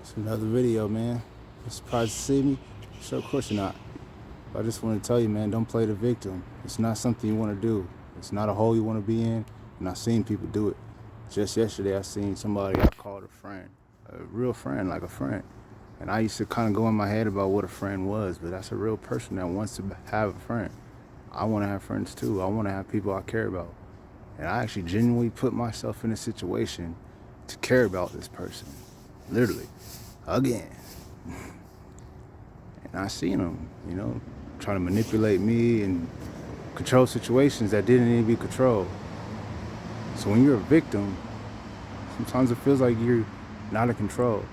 It's another video, man. You surprised to see me? Sure, of course you're not. But I just want to tell you, man, don't play the victim. It's not something you want to do. It's not a hole you want to be in. And I've seen people do it. Just yesterday, I seen somebody I called a friend, a real friend, like a friend. And I used to kind of go in my head about what a friend was, but that's a real person that wants to have a friend. I want to have friends too. I want to have people I care about. And I actually genuinely put myself in a situation to care about this person. Literally. Again. And I seen them, trying to manipulate me and control situations that didn't need to be controlled. So when you're a victim, sometimes it feels like you're not in control.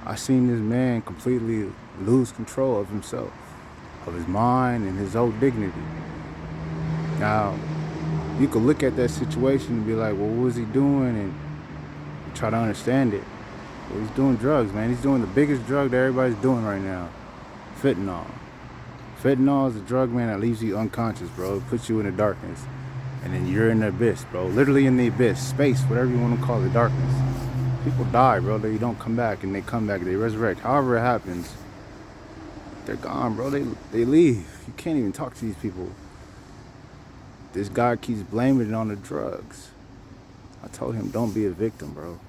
I seen this man completely lose control of himself, of his mind and his own dignity. Now, you could look at that situation and be like, well, what was he doing? And try to understand it. Well, he's doing drugs, man. He's doing the biggest drug that everybody's doing right now. Fentanyl. Fentanyl is a drug, man, that leaves you unconscious, bro. It puts you in the darkness. And then you're in the abyss, bro. Literally in the abyss. Space, whatever you want to call it, darkness. People die, bro. They don't come back, and they come back. They resurrect. However it happens, they're gone, bro. They leave. You can't even talk to these people. This guy keeps blaming it on the drugs. I told him, don't be a victim, bro.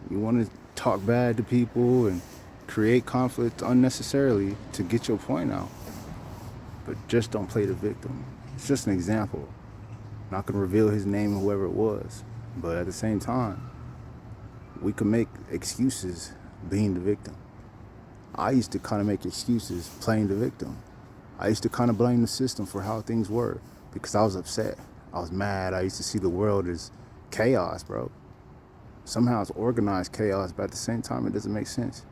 You want to talk bad to people and create conflict unnecessarily to get your point out. But just don't play the victim. It's just an example. I'm not going to reveal his name and whoever it was. But at the same time, we can make excuses being the victim. I used to kind of make excuses playing the victim. I used to kind of blame the system for how things were because I was upset. I was mad. I used to see the world as chaos, bro. Somehow it's organized chaos, but at the same time, it doesn't make sense.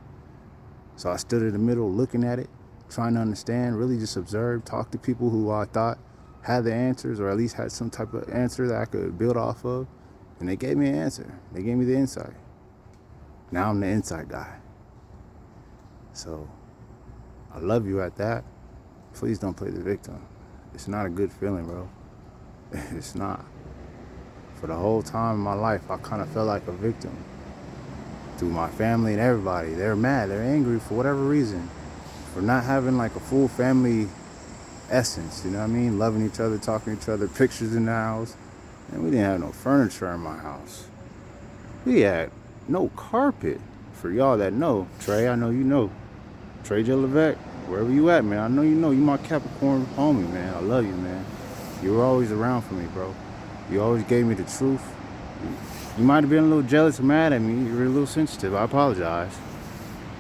So I stood in the middle looking at it, trying to understand, really just observe, talk to people who I thought had the answers or at least had some type of answer that I could build off of. And they gave me an answer. They gave me the insight. Now I'm the insight guy. So I love you at that. Please don't play the victim. It's not a good feeling, bro. It's not. For the whole time in my life, I kind of felt like a victim. Through my family and everybody. They're mad, they're angry for whatever reason. For not having like a full family essence, you know what I mean? Loving each other, talking to each other, pictures in the house. And we didn't have no furniture in my house. We had no carpet. For y'all that know, Trey, I know you know. Trey J. Levesque, wherever you at, man, I know you know. You my Capricorn homie, man. I love you, man. You were always around for me, bro. You always gave me the truth. You might have been a little jealous or mad at me. You were a little sensitive. I apologize.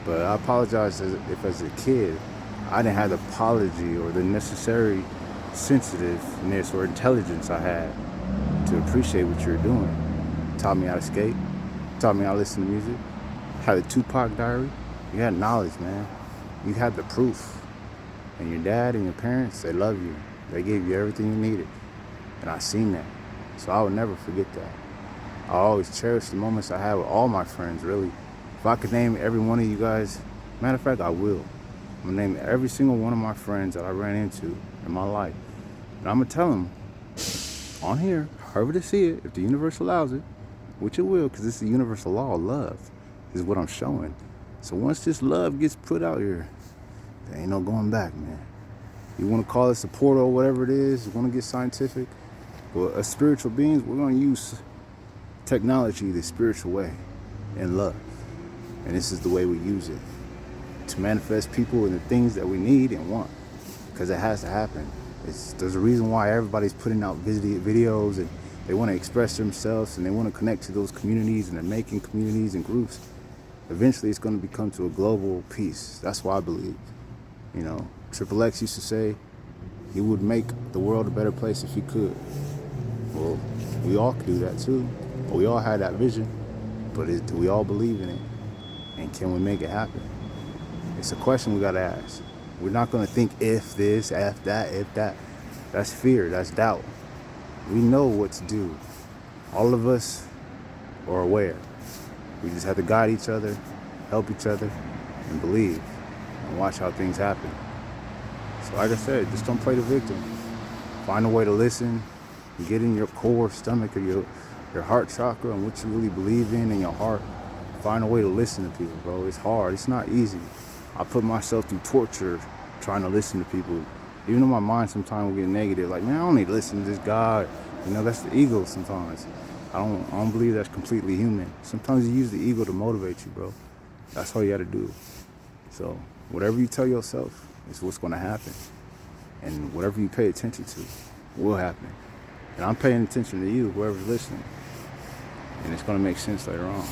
But I apologize if as a kid, I didn't have the apology or the necessary sensitiveness or intelligence I had to appreciate what you're doing. Taught me how to skate. Taught me how to listen to music. Had a Tupac diary. You had knowledge, man. You had the proof. And your dad and your parents, they love you. They gave you everything you needed. And I seen that. So I would never forget that. I always cherish the moments I have with all my friends, really. If I could name every one of you guys, matter of fact, I will. I'm gonna name every single one of my friends that I ran into in my life. And I'm gonna tell them on here, however they see it, if the universe allows it, which it will, because it's the universal law of love, is what I'm showing. So once this love gets put out here, there ain't no going back, man. You wanna call it a portal or whatever it is, you wanna get scientific, well, as spiritual beings, we're gonna use technology the spiritual way and love. And this is the way we use it to manifest people and the things that we need and want, because it has to happen. There's a reason why everybody's putting out videos and they want to express themselves and they want to connect to those communities and they're making communities and groups. Eventually it's going to become to a global peace. That's why I believe. Triple X used to say he would make the world a better place if he could. Well, we all could do that too. We all had that vision, but do we all believe in it? And can we make it happen? It's a question we gotta ask. We're not gonna think if this, if that. That's fear, that's doubt. We know what to do. All of us are aware. We just have to guide each other, help each other, and believe, and watch how things happen. So like I said, just don't play the victim. Find a way to listen, get in your core stomach or your heart chakra and what you really believe in your heart. Find a way to listen to people, bro. It's hard. It's not easy. I put myself through torture trying to listen to people. Even though my mind sometimes will get negative, like, man, I don't need to listen to this God. You know, that's the ego sometimes. I don't believe that's completely human. Sometimes you use the ego to motivate you, bro. That's all you gotta do. So whatever you tell yourself is what's gonna happen. And whatever you pay attention to will happen. And I'm paying attention to you, whoever's listening. And it's gonna make sense later on.